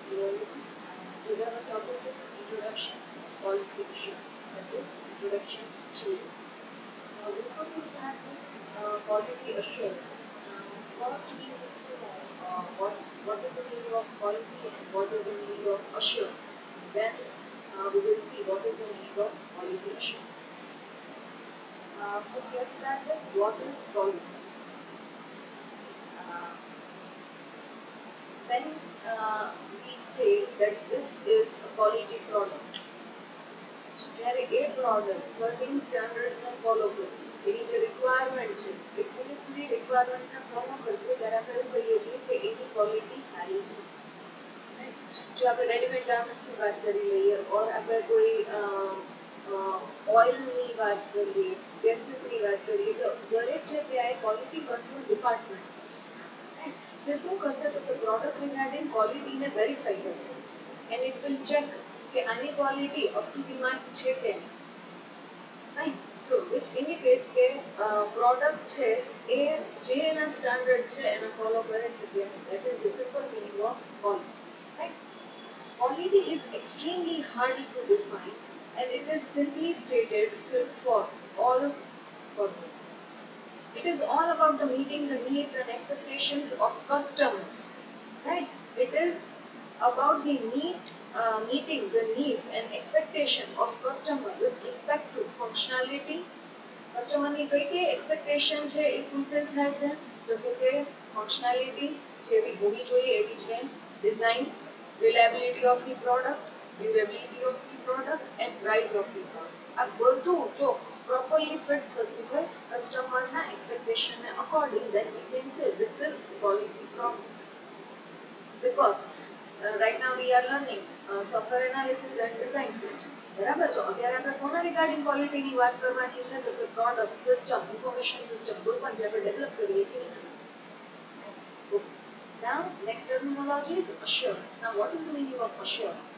Today our topic is introduction to quality assurance. That is introduction to. Now, before we start with quality assurance, first we need to know what is the meaning of quality and what is the meaning of assurance. Then we will see what is the meaning of quality assurance. First, let's start with what is quality. Uh, when we say that this is a quality product, જ્યારે એ product certain સ્ટાન્ડર્ડ્સને follow કરે એની જે requirement છે એ પૂરી રિક્વાયરમેન્ટને follow કરતી હોય ત્યારે આપણે એવું કહીએ છીએ કે એની ક્વોલિટી સારી છે. જો આપણે રેડીમેડ ગાર્મેન્ટ્સની વાત કરી લઈએ ઓર આપણે કોઈ ઓઇલની વાત કરીએ ગેસીસની વાત કરીએ તો દરેક જગ્યાએ ક્વોલિટી કંટ્રોલ ડિપાર્ટમેન્ટ જે શું કરશે તો કે પ્રોડક્ટ રિગાર્ડિંગ ક્વોલિટીને વેરીફાઈ કરશે એન્ડ ઇટ વિલ ચેક કે આની quality up to the mark છે કે નહીં. તો વિચ ઇન્ડિકેટ્સ કે પ્રોડક્ટ છે એ જે એના સ્ટાન્ડર્ડ્સ છે એને ફોલો કરે છે કે that is the simple meaning of quality, right. Quality is extremely hard to define and it is simply stated for all purposes. It is all about the meeting the needs and expectations of customers, right? It is about the meeting the needs and expectation of customer with respect to functionality. Customer ની કઈ કઈ expectation છે એ fulfill થાય છે તો કે functionality જેવી હોવી જોઈએ એવી છે, design, reliability of the product, durability of the product and price of the product. આ બધું જો properly fit થતું હોય કસ્ટમરના expectation ને according, then we can say this is quality product. Because right now we are learning software analysis and design system, બરાબર. તો અત્યારે આપણે કોના રિગાર્ડિંગ ક્વોલિટીની વાત કરવાની છે તો કે પ્રોડક્ટ સિસ્ટમ ઇન્ફોર્મેશન સિસ્ટમ કોઈ પણ જે આપણે ડેવલપ કરીએ છીએ. Now next terminology is assurance. Now what is the meaning of assurance?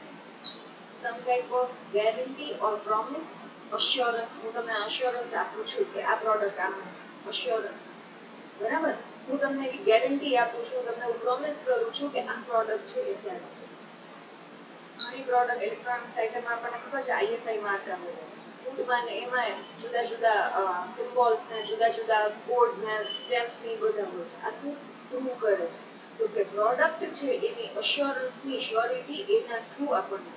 Some type of guarantee or promise. Assurance હું તમને assurance આપું છું કે આ પ્રોડક્ટ આમાં છે, assurance, બરાબર. હું તમને એવી ગેરંટી આપું છું, તમને હું પ્રોમિસ કરું છું કે આ પ્રોડક્ટ છે એ સારી છે. ઘણી પ્રોડક્ટ ઇલેક્ટ્રોનિક્સ આઇટમમાં આપણને ખબર છે ISI માર્ક આવેલો છે, ફૂડમાં ને એમાં જુદા જુદા સિમ્બોલ્સ ને જુદા જુદા કોડ્સ ને સ્ટેમ્પ્સ ને બધા હોય છે. આ શું પ્રૂવ કરે છે તો કે પ્રોડક્ટ છે એની અશ્યોરન્સની શ્યોરિટી એના થ્રુ આપણને.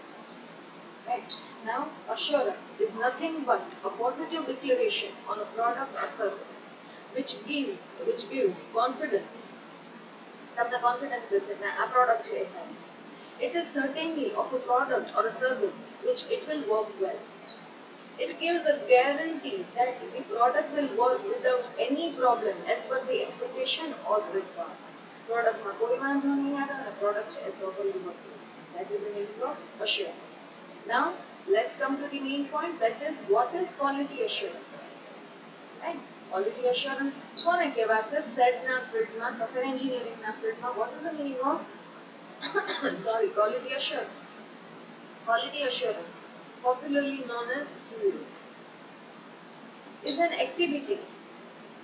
Right. Now, assurance is nothing but a positive declaration on a product or service, which gives confidence. તમને confidence વિશે કે આ પ્રોડક્ટ છે એ સારી છે. It is certainly of a product or a service which it will work well. It gives a guarantee that the product will work without any problem as per the expectation or requirement. પ્રોડક્ટમાં કોઈ વાંધો નહીં આવે અને product છે એ properly work કરશે. That is the meaning of assurance. Now, let's come to the main point, that is what is quality assurance. Right? Quality assurance કોને કહેવાશે? સેટના ફિલ્ડમાં, સોફ્ટવેર એન્જિનિયરિંગના ફિલ્ડમાં what is the meaning of quality assurance? Quality assurance, popularly known as QA, is an activity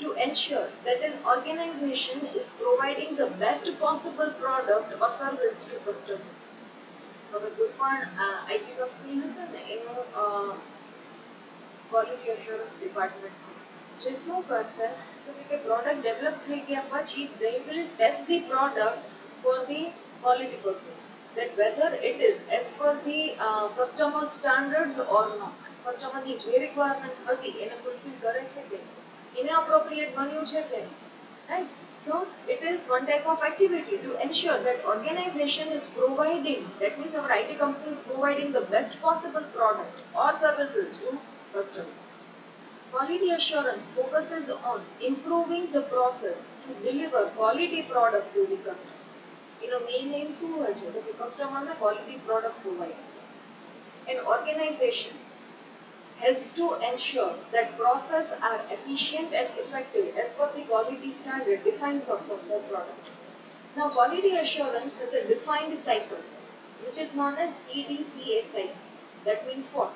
to ensure that an organization is providing the best possible product or service to customer. હવે કોઈ પણ IT company હશે ને એનું quality assurance department હશે જે શું કરશે તો કે પ્રોડક્ટ ડેવલપ થઈ ગયા પછી they will test the product for the quality purpose, that whether it is as per the customer standards or not. કસ્ટમરની જે રિક્વાયરમેન્ટ હતી એને ફૂલફિલ કરે છે કે એને અપ્રોપ્રિએટ બન્યું છે કે નહીં, right? So it is one type of activity to ensure that organization is providing, that means our IT company is providing the best possible product or services to customer. Quality assurance focuses on improving the process to deliver quality product to the customer. Main aim શું હોય છે તો કે કસ્ટમરને quality product provide. An organization has to ensure that processes are efficient and effective as per the quality standard defined for software product. Now, quality assurance has a defined cycle, which is known as PDCA cycle. That means what?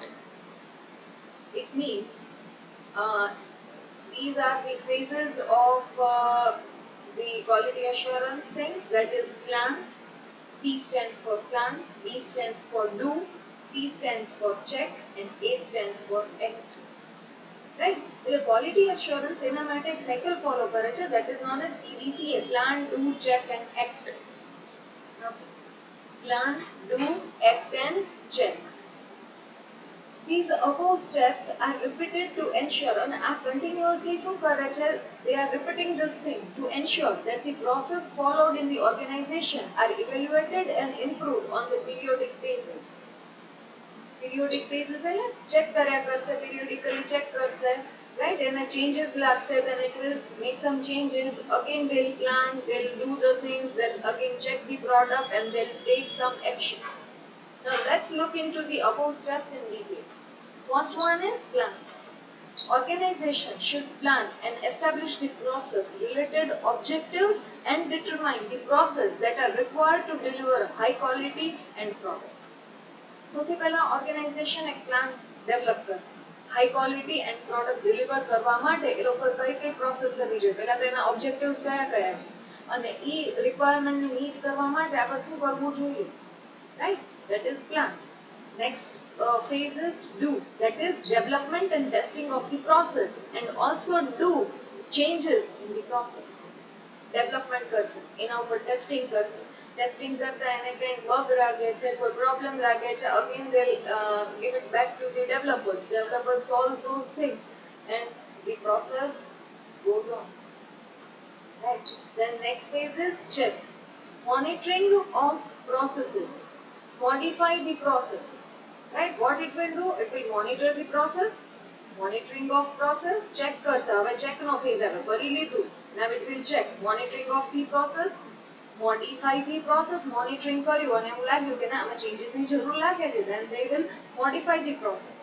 It means these are the phases of the quality assurance things, that is plan, P stands for plan, B stands for do, C stands for check, and A stands for act. Right? એટલે quality assurance એના માટે એક cycle follow કરે છે, that is known as PDCA, plan, do, check and act. Okay. Plan, do, act and check. These above steps are repeated to ensure, and આ continuously શું કરે છે, they are repeating this thing to ensure that the process followed in the organization are evaluated and improved on the periodic basis. Periodic basis એટલે check કર્યા કરશે, periodically check કરશે, right? And changes લાગશે, then it will make some changes, again they'll plan, they'll do the things, they'll again check the product and they'll take some action. Now let's look into the above steps in detail. First one is plan. Organization should plan and establish the process related objectives and determine the process that are required to deliver high quality and product. સૌથી પહેલા organisation એક plan develop કરશે high quality and product deliver કરવા માટે એ લોકો કઈ process કરવી જોઈએ, પહેલા તો એના ઓબ્જેક્ટિવ્સ કયા કયા છે અને ઈ રિક્વાયરમેન્ટને મીટ કરવા માટે આપણે શું કરવું જોઈએ, right? That is plan. Next phase is do, that is development and testing of the process, and also do changes in the process. Development કરશે, એના ઉપર ટેસ્ટિંગ કરશે, ટેસ્ટિંગ કરતા એને કઈ બગ લાગે છે, કોઈ પ્રોબ્લેમ લાગે છે, again they'll give it back to the developers solve those things and the process goes on, right? Then next phase is check, monitoring of processes, modify the process, right? What it will do, it will monitor the process, monitoring of process, check કરશે, હવે check નો phase આવે, કરી લીધું, now it will check, monitoring of the process, modify the process, monitoring કર્યું અને એવું લાગ્યું કે ના આમાં changes ની જરૂર લાગે છે, then they will modify the process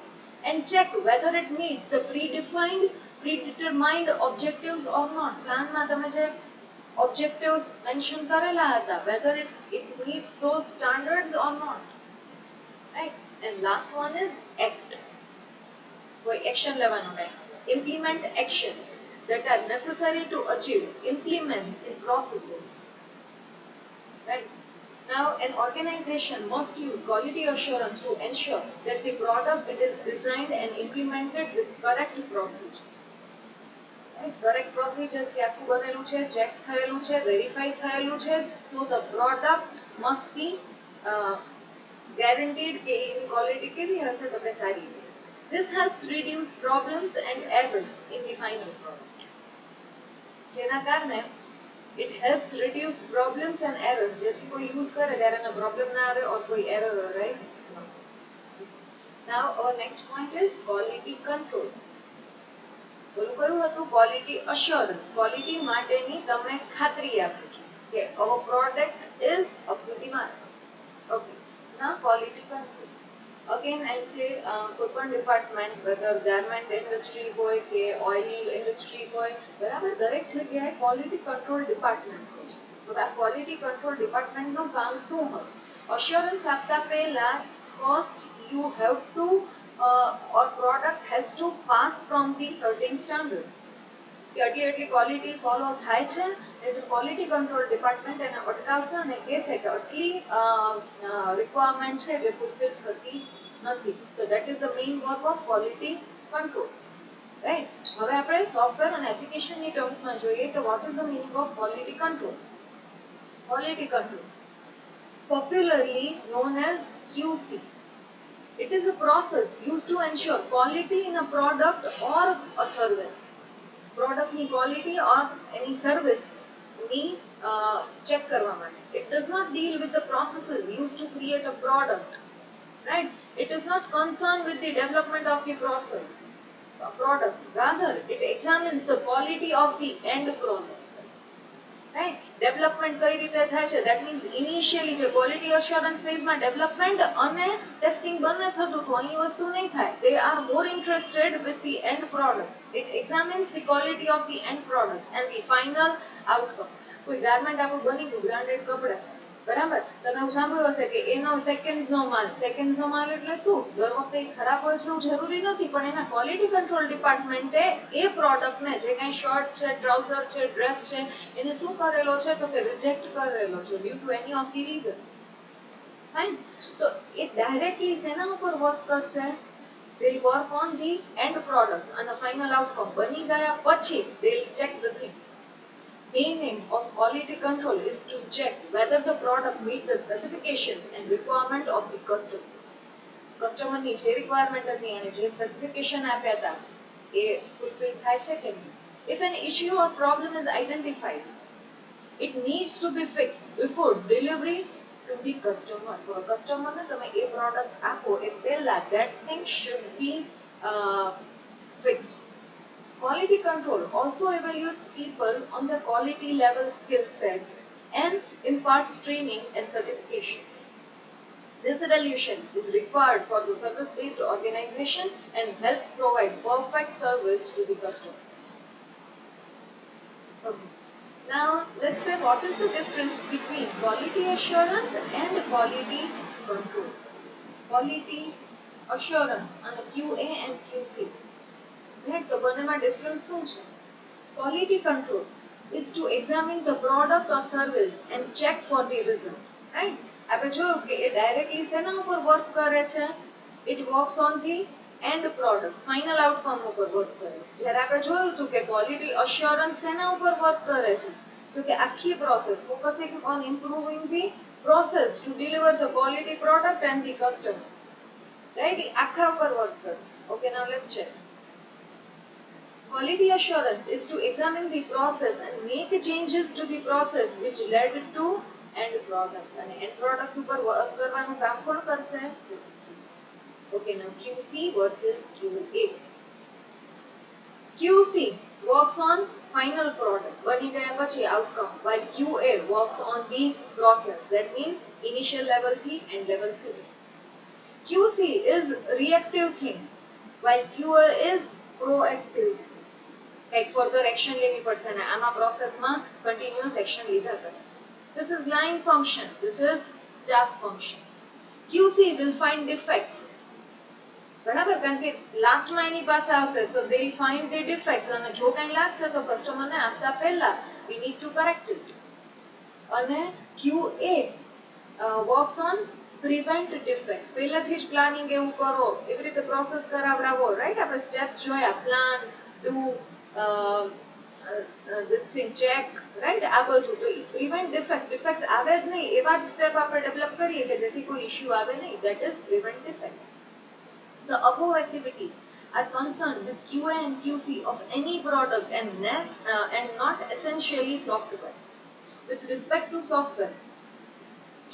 and check whether it meets the predetermined objectives or not. Plan માં તમે જે objectives mention કરેલા હતા, whether it meets those standards or not, right? And last one is act. કોઈ action લેવાનો time, implement actions that are necessary to achieve, implements in processes. Right? Now, an organization must use quality assurance to ensure that the product is designed and implemented with correct procedure. Right? Correct procedure થી આખું બનેલું છે, check થયેલું છે, verify થયેલું છે, so the product must be guaranteed કે એની quality કેવી હશે, તો કે સારી હશે. This helps reduce problems and errors in the final product. જેના કારણે it helps reduce problems and errors, જેથી કોઈ use કરે ત્યારે એનો problem ના આવે or કોઈ error arise. Now our next point is quality control. બોલું કયું હતું? quality assurance, quality માટેની તમે ખાતરી આપો કે our product is up to the mark. Okay, now quality control. Again I say કોઈ department, whether garment industry હોય કે oil industry હોય, બરાબર, દરેક જગ્યાએ quality control department હોય છે. તો આ quality control department નું કામ શું હોય? assurance આપતા પહેલા first you have to or product has to pass from the certain standards. કે આટલી ક્વોલિટી ફોલો થાય છે, એટલે ક્વોલિટી કંટ્રોલ ડિપાર્ટમેન્ટ એને અટકાવશે અને કહેશે કે આટલી રિક્વાયરમેન્ટ છે જે ફૂલફિલ થતી નથી. So that is the main work of quality control, right? હવે આપણે સોફ્ટવેર અને એપ્લિકેશનની ટર્મ્સમાં જોઈએ કે what is the meaning of quality control. Quality control popularly known as QC. It is a process used to ensure quality in a product or a service. Product ની quality or any service ની check કરવા માટે. It does not deal with the processes used to create a product, right? It is not concerned with the development of the process, product. Rather, it examines the quality of the end product. Right? Development કઈ રીતે થાય છે? That means initially જે quality assurance phase માં development અને testing બંને થતું હતું, અહીં વસ્તુ નહીં થાય. They are more interested with the end products. It examines the quality of the end products and the final outcome. કોઈ garment આપણું બની ગયું, branded કપડા, બરાબર? તમે એવું સાંભળ્યું હશે કે એનો seconds નો માલ એટલે શું? દર વખતે એ ખરાબ હોય છે એવું જરૂરી નથી, પણ એના ક્વોલિટી કંટ્રોલ ડિપાર્ટમેન્ટે એ પ્રોડક્ટને જે કાંઈ શર્ટ છે, ટ્રાઉઝર છે, ડ્રેસ છે, એને શું કરેલો છે તો કે રિજેક્ટ કરેલો છે due to any of the reason. Fine. So it directly શેના ઉપર વર્ક કરશે? They'll work on the end products and the final outcome. બની ગયા પછી they'll check the things. Aiming of quality control is to check whether the product meet the specifications and requirement of the customer. Customer ની જે requirement હતી અને જે specification આપ્યા હતા એ fulfill થાય છે કે નહીં? If an issue or problem is identified, it needs to be fixed before delivery to the customer. For a customer ને તમે એ product આપો એ પહેલા that thing should be fixed. Quality control also evaluates people on the quality level skill sets and imparts training and certifications. This evaluation is required for the service-based organization and helps provide perfect service to the customers. Okay. Now, let's say what is the difference between quality assurance and quality control. Quality assurance and QA and QC. Right? The બંનેમાં difference શું છે? Quality control is to examine the product or service and check for the result. Right? આપણે જોયું કે એ directly શેના ઉપર work કરે છે? It works on the end products, final outcome ઉપર work કરે છે. જ્યારે આપણે જોયું હતું કે quality assurance શેના ઉપર work કરે છે? તો કે આખી process focusing on improving the process to deliver the quality product and the customer. Right? એ આખા ઉપર work કરશે. Okay, now let's check. Quality assurance is to examine the process and make changes to the process which led to end products. And end products ઉપર work કરવાનું કામ કોણ કરશે? Okay, now QC versus QA. QC works on final product, બની ગયા પછી outcome, while QA works on the process. That means initial level થી end level સુધી. QC is reactive thing, while QA is proactive. Like further action લેવી પડશે ને આમાં પ્રોસેસમાં continuous action લીધા કરશે. This is line function, this is staff function. QC will find defects. બરાબર, કારણ કે લાસ્ટમાં એની પાસે આવશે, so they will find the defects અને જો કંઈ લાગશે તો કસ્ટમરને આપતા પહેલા we need to correct it. અને QA works on prevent defects. પહેલાથી જ પ્લાનિંગ એવું કરો, એવી રીતે પ્રોસેસ કરાવડાવો, રાઈટ? આપણે સ્ટેપ્સ જોયા, plan, do, this thing check, right? આ બધું તો prevent defects આવે જ નહીં એવા જ સ્ટેપ આપણે ડેવલપ કરીએ કે જેથી કોઈ ઇશ્યુ આવે નહીં. That is prevent defects. The above activities are concerned with QA and QC of any product and not essentially software. With respect to software,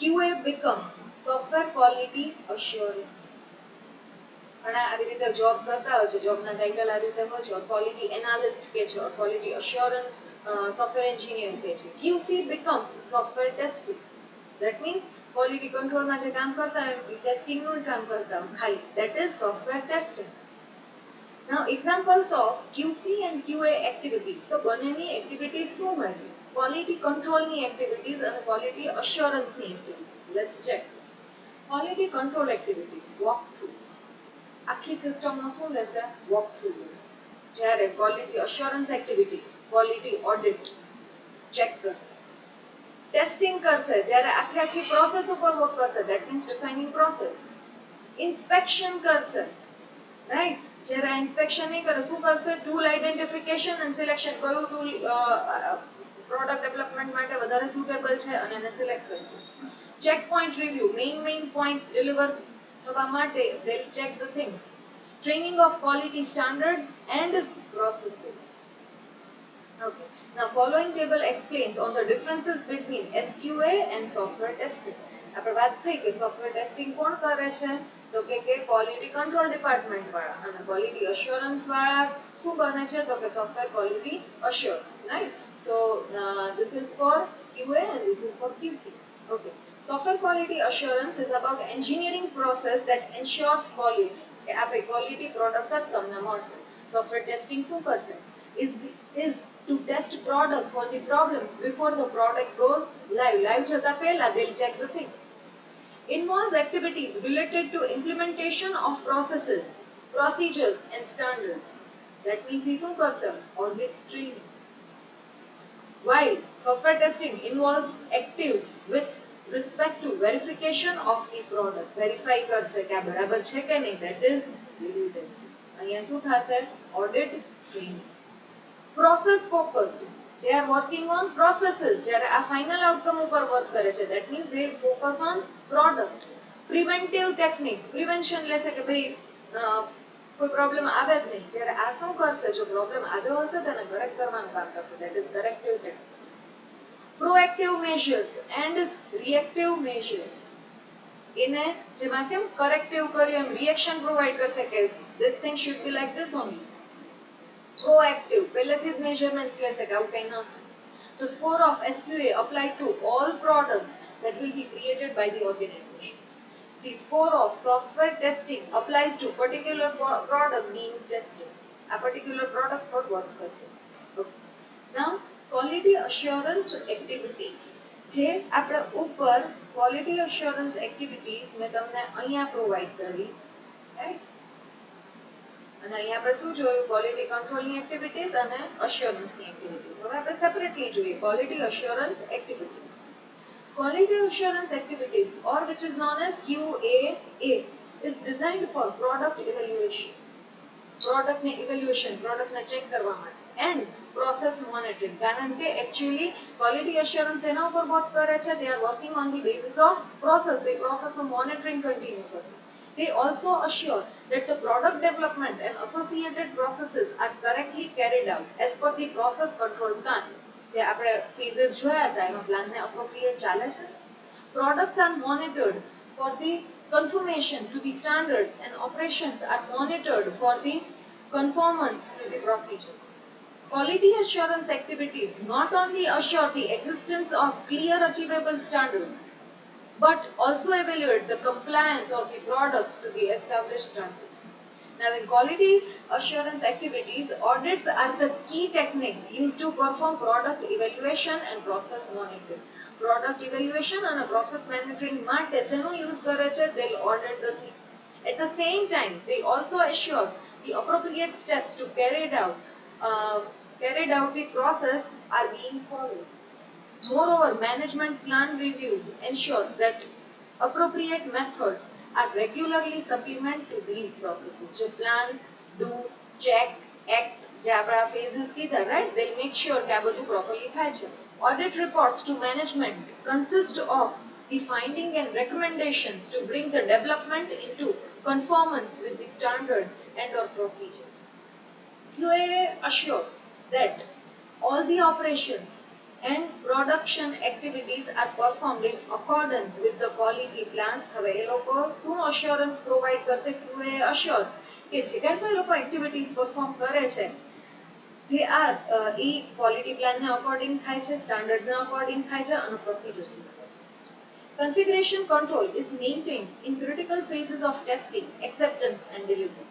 QA becomes software quality assurance. ઘણા આવી રીતે job કરતા હોય છે, જોબના title આવી રીતે હોય છે, ક્વોલિટી એનાલિસ્ટ કે છે, ક્વોલિટી અશ્યોરન્સ સોફ્ટવેર એન્જિનિયર કે છે. QC becomes software testing. That means quality control માં જે કામ કરતા હોય એ ટેસ્ટિંગ નું કામ કરતા હોય ખાલી. That is software testing. Now examples of QC and QA activities. તો બંનેની એક્ટિવિટીઝ શું હોય છે? ક્વોલિટી કંટ્રોલની એક્ટિવિટીઝ અને ક્વોલિટી અશ્યોરન્સની activities. Let's check. Quality control activities walk through. આખી સિસ્ટમનો શું લેશે? વોક થ્રુ લેશે. જ્યારે quality assurance activity quality audit check કરશે, ટેસ્ટિંગ કરશે, જ્યારે આખી પ્રોસેસ ઉપર વર્ક કરશે. That means defining process. Inspection કરશે, રાઈટ? જ્યારે ઇન્સ્પેક્શન નહીં કરે શું કરશે? ટૂલ આઈડેન્ટિફિકેશન એન્ડ સિલેક્શન, કયું ટૂલ પ્રોડક્ટ ડેવલપમેન્ટ માટે વધારે સુટેબલ છે અને એને સિલેક્ટ કરશે. Check point review, main point deliver થવા માટે they will check the things. Training of quality standards and processes. Okay. Now following table explains on the differences between SQA and software testing. આપણે વાત થઈ કે software testing કોણ કરે છે? તો કે ક્વોલિટી કંટ્રોલ ડિપાર્ટમેન્ટ વાળા, અને ક્વોલિટી અશ્યોરન્સ વાળા શું બને છે? તો કે software quality assurance, right? So this is for QA and this is for QC. Okay. Software quality assurance is about engineering process that ensures quality. કે આપણે ક્વોલિટી પ્રોડક્ટ જ તમને મળશે. સોફ્ટવેર ટેસ્ટિંગ શું કરશે? is to test product for the problems before the product goes live. Live jata pehla they'll check the things. Involves activities related to implementation of processes, procedures and standards. That means he શું કરશે? Audit training. While software testing involves activities with respect to verification of the product. Verify કરશે કે આ બરાબર છે કે નહીં, that is review testing. અહીંયા શું થશે? Audit training. Process focused, they are working on processes. જ્યારે આ final outcome ઉપર work કરે છે, that means they focus on product. Preventive technique, prevention લેશે કે ભાઈ કોઈ પ્રોબ્લેમ આવે જ નહીં. જ્યારે આ શું કરશે? જો પ્રોબ્લેમ આવ્યો હશે તેને કરેક્ટ કરવાનું કામ કરશે, that is corrective techniques. Proactive measures and reactive measures, એને જેમાં કેમ કરેક્ટિવ કરી એમ રિએક્શન પ્રોવાઈડ કરશે કે this thing should be like this only. Proactive, પહેલેથી જ measurements લેશે કે આવું કંઈ ન થાય. The score of SQA applied to all products that will be created by the organization. The score of software testing applies to particular product being tested. A particular product for work કરશે. Okay. Now quality assurance activities, જે આપણે ઉપર quality assurance activities મેં તમને અહીંયા provide કરી, right? અને અહીંયા આપણે શું જોયું? ક્વોલિટી કંટ્રોલની એક્ટિવિટીઝ અને અશ્યોરન્સની એક્ટિવિટીઝ. હવે આપણે સેપરેટલી જોઈએ quality assurance activities. Quality assurance activities, or which is known as QAA, is designed for product evaluation. Product ને evaluation, product ને check કરવા માટે, and process monitoring. કારણ કે actually quality assurance એના ઉપર work કરે છે, they are working on the basis of process. The process નું monitoring continue કરશે. They also assure that the product development and associated processes are correctly carried out as per the process control plan. જે આપણે phases જોયા હતા એમાં plan ને appropriate ચાલે છે. Products are monitored for the conformation to the standards and operations are monitored for the conformance to the procedures. Quality assurance activities not only assure the existence of clear achievable standards but also evaluate the compliance of the products to the established standards. Now in quality assurance activities, audits are the key techniques used to perform product evaluation and process monitoring. Product evaluation and process monitoring માટે શેનો use કરે છે? They'll audit the things. At the same time, they also assure the appropriate steps to carried out the process are being followed. Moreover, management plan reviews ensures that appropriate methods are regularly supplement to these processes. So plan, do, check, act, જે આપણા phases કીધા, right? They'll make sure કે આ બધું properly થાય છે. Audit reports to management consist of the finding and recommendations to bring the development into conformance with the standard and or procedure. QAA assures that all the operations and production activities are performed in accordance with the quality plans. હવે એ લોકો શું assurance provide કરશે? QA assures કે જે કંઈ પણ એ લોકો activities perform કરે છે they are A quality plan ને according થાય છે, standards ને according થાય છે અને procedures ને. Configuration control is maintained in critical phases of testing, acceptance and delivery.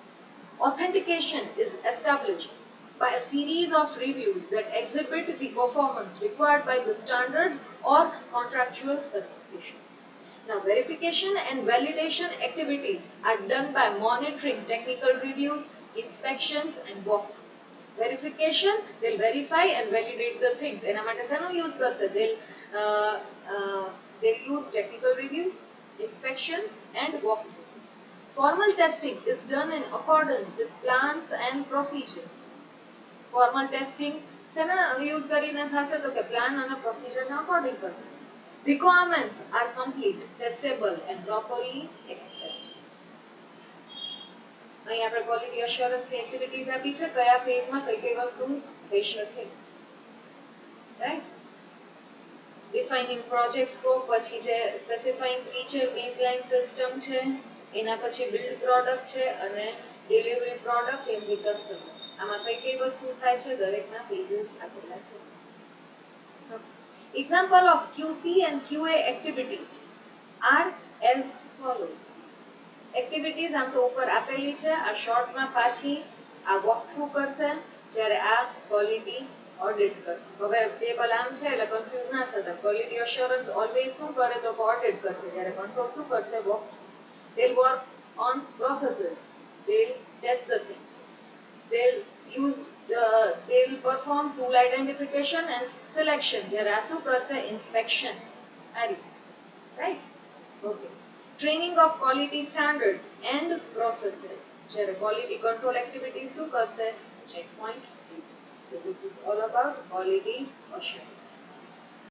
Authentication is established by a series of reviews that exhibit the performance required by the standards or contractual specification. Now, verification and validation activities are done by monitoring technical reviews, inspections and walkthrough. Verification, they'll verify and validate the things. એના માટે શેનો use કરશે? They'll use technical reviews, inspections and walkthrough. Formal testing is done in accordance with plans and procedures. Formal testing શેના use કરીને થશે? તો કે plan અને procedure ના according કરશે. Requirements are complete, testable and properly expressed. અહીં આપણે quality assurance activities આપી છે, કયા phase માં કઈ કઈ વસ્તુ થઈ શકે, right? Defining project scope, પછી જે specifying feature baseline system છે, એના પછી build product છે અને delivery product in the customer. આમાં કઈ કઈ વસ્તુ થાય છે? દરેકના phases આપેલા છે. Example of QC and QA activities are as follows. Activities આમ તો ઉપર આપેલી છે, આ short માં પાછી આ walk through કરશે, જ્યારે આ quality audit કરશે. હવે ટેબલ આમ છે એટલે કન્ફ્યુઝ ના થતા. Quality assurance always શું કરે? તો audit કરશે, જ્યારે control શું કરશે? walk through. They'll work on processes, they'll test the things, they'll perform tool identification and selection, જ્યારે આ શું કરશે? inspection. આ રીતે right? Okay. Training of quality standards and processes. જ્યારે quality control activities શું કરશે? Checkpoint. So this is all about quality assurance.